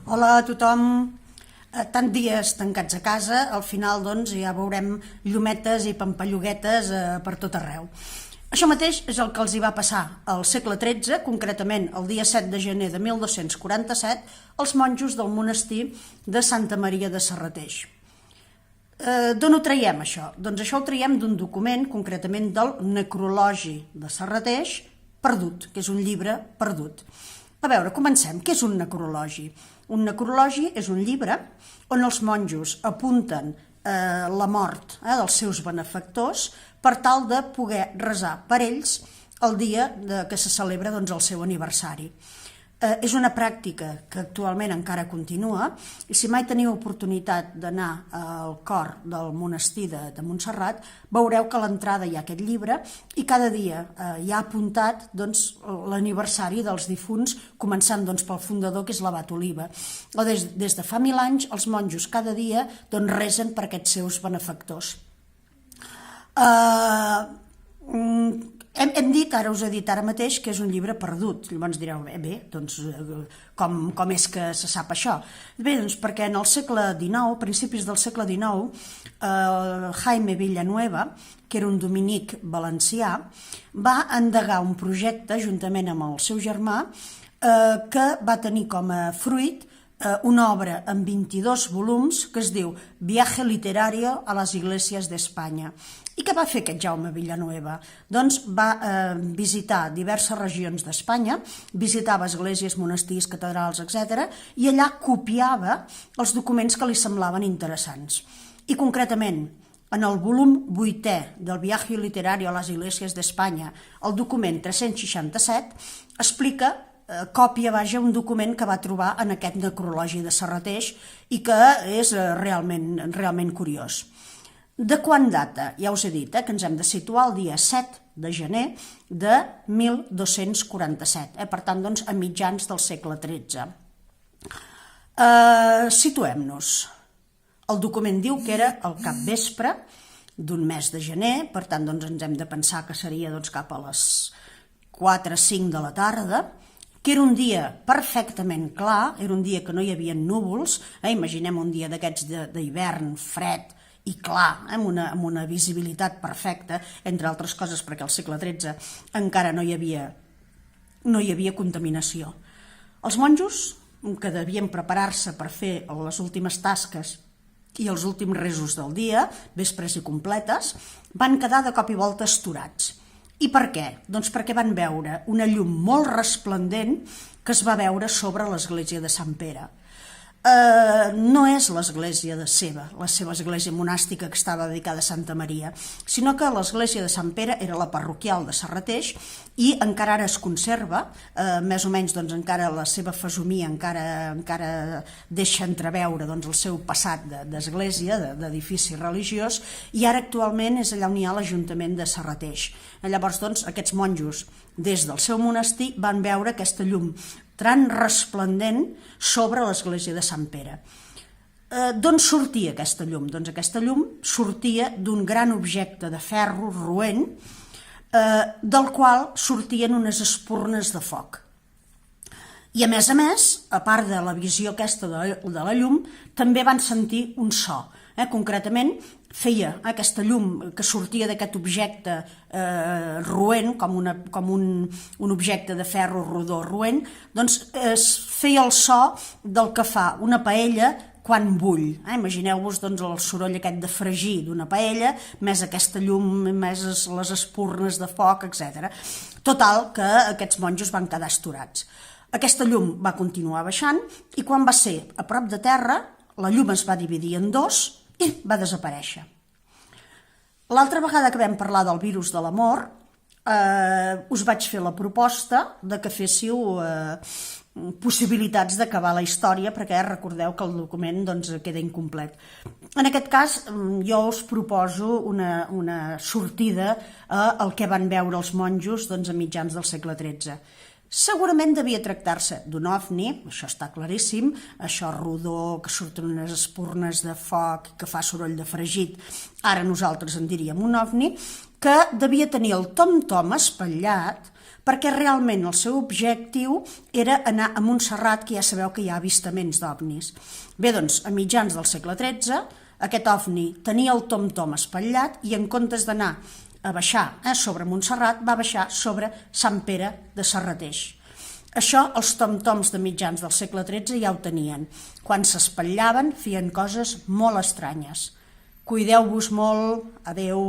Hola a tothom. Tant dies tancats a casa, al final doncs ja veurem llumetes i pampalluguetes per tot arreu. Això mateix és el que els hi va passar al segle XIII, concretament el dia 7 de gener de 1247, als monjos del monestir de Santa Maria de Serrateix. D'on ho traiem, això? Doncs això ho traiem d'un document, concretament del Necrologi de Serrateix, perdut, que és un llibre perdut. A veure, comencem. Què és un necrologi? Un necrologi és un llibre on els monjos apunten la mort dels seus benefactors per tal de poder resar per ells el dia que se celebra el seu aniversari. És una pràctica que actualment encara continua i si mai teniu oportunitat d'anar al cor del monestir de Montserrat veureu que a l'entrada hi ha aquest llibre i cada dia hi ha apuntat l'aniversari dels difunts, començant pel fundador, que és l'abat Oliva. Des de fa 1000 anys els monjos cada dia resen per aquests seus benefactors. Hem dit, ara us he dit ara mateix, que és un llibre perdut. Llavors direu, com és que se sap això? Bé, doncs perquè en el segle XIX, principis del segle XIX, Jaime Villanueva, que era un dominic valencià, va endegar un projecte, juntament amb el seu germà, que va tenir com a fruit una obra en 22 volums que es diu Viaje literario a las iglesias de España. I què va fer aquest Jaume Villanueva? Doncs va visitar diverses regions d'Espanya, visitava esglésies, monestirs, catedrals, etc., i allà copiava els documents que li semblaven interessants. I concretament, en el volum 8è del Viaje literario a las iglesias de España, el document 367, explica còpia, un document que va trobar en aquest necrologi de Serrateix i que és realment curiós. De quan data? Ja us he dit que ens hem de situar el dia 7 de gener de 1247, per tant, a mitjans del segle XIII. Situem-nos. El document diu que era al capvespre d'un mes de gener, per tant, ens hem de pensar que seria cap a les 4 o 5 de la tarda, que era un dia perfectament clar, era un dia que no hi havia núvols, imaginem un dia d'aquests d'hivern fred i clar, amb una visibilitat perfecta, entre altres coses perquè al segle XIII encara no hi havia contaminació. Els monjos, que devien preparar-se per fer les últimes tasques i els últims resos del dia, vespres i completes, van quedar de cop i volta astorats. I per què? Doncs perquè van veure una llum molt resplendent que es va veure sobre l'església de Sant Pere. No és l'església la seva església monàstica que estava dedicada a Santa Maria, sinó que l'església de Sant Pere era la parroquial de Serrateix i encara ara es conserva, més o menys encara la seva fesomia encara deixa entreveure el seu passat d'església, d'edifici religiós, i ara actualment és allà on hi ha l'Ajuntament de Serrateix. Llavors, aquests monjos, des del seu monestir, van veure aquesta llum tan resplendent sobre l'església de Sant Pere. D'on sortia aquesta llum? Doncs aquesta llum sortia d'un gran objecte de ferro roent del qual sortien unes espurnes de foc. I a més, a part de la visió aquesta de la llum, també van sentir un so. Concretament, feia aquesta llum que sortia d'aquest objecte roent, com un objecte de ferro rodó roent, doncs feia el so del que fa una paella quan bull. Imagineu-vos el soroll aquest de fregir d'una paella, més aquesta llum, més les espurnes de foc, etc. Total, que aquests monjos van quedar astorats. Aquesta llum va continuar baixant i quan va ser a prop de terra, la llum es va dividir en dos i va desaparèixer. L'altra vegada que vam parlar del virus de l'amor, us vaig fer la proposta de que féssiu possibilitats d'acabar la història, perquè recordeu que el document queda incomplet. En aquest cas, jo us proposo una sortida al que van veure els monjos a mitjans del segle XIII. Segurament devia tractar-se d'un ovni, això està claríssim, això rodó, que surten unes espurnes de foc, que fa soroll de fregit, ara nosaltres en diríem un ovni, que devia tenir el tom-tom espatllat perquè realment el seu objectiu era anar a Montserrat, que ja sabeu que hi ha avistaments d'ovnis. Bé, doncs, a mitjans del segle XIII, aquest ovni tenia el tom-tom espatllat i en comptes d'anar a baixar sobre Montserrat, va baixar sobre Sant Pere de Serrateix. Això els tom-toms de mitjans del segle XIII ja ho tenien. Quan s'espatllaven feien coses molt estranyes. Cuideu-vos molt, adeu.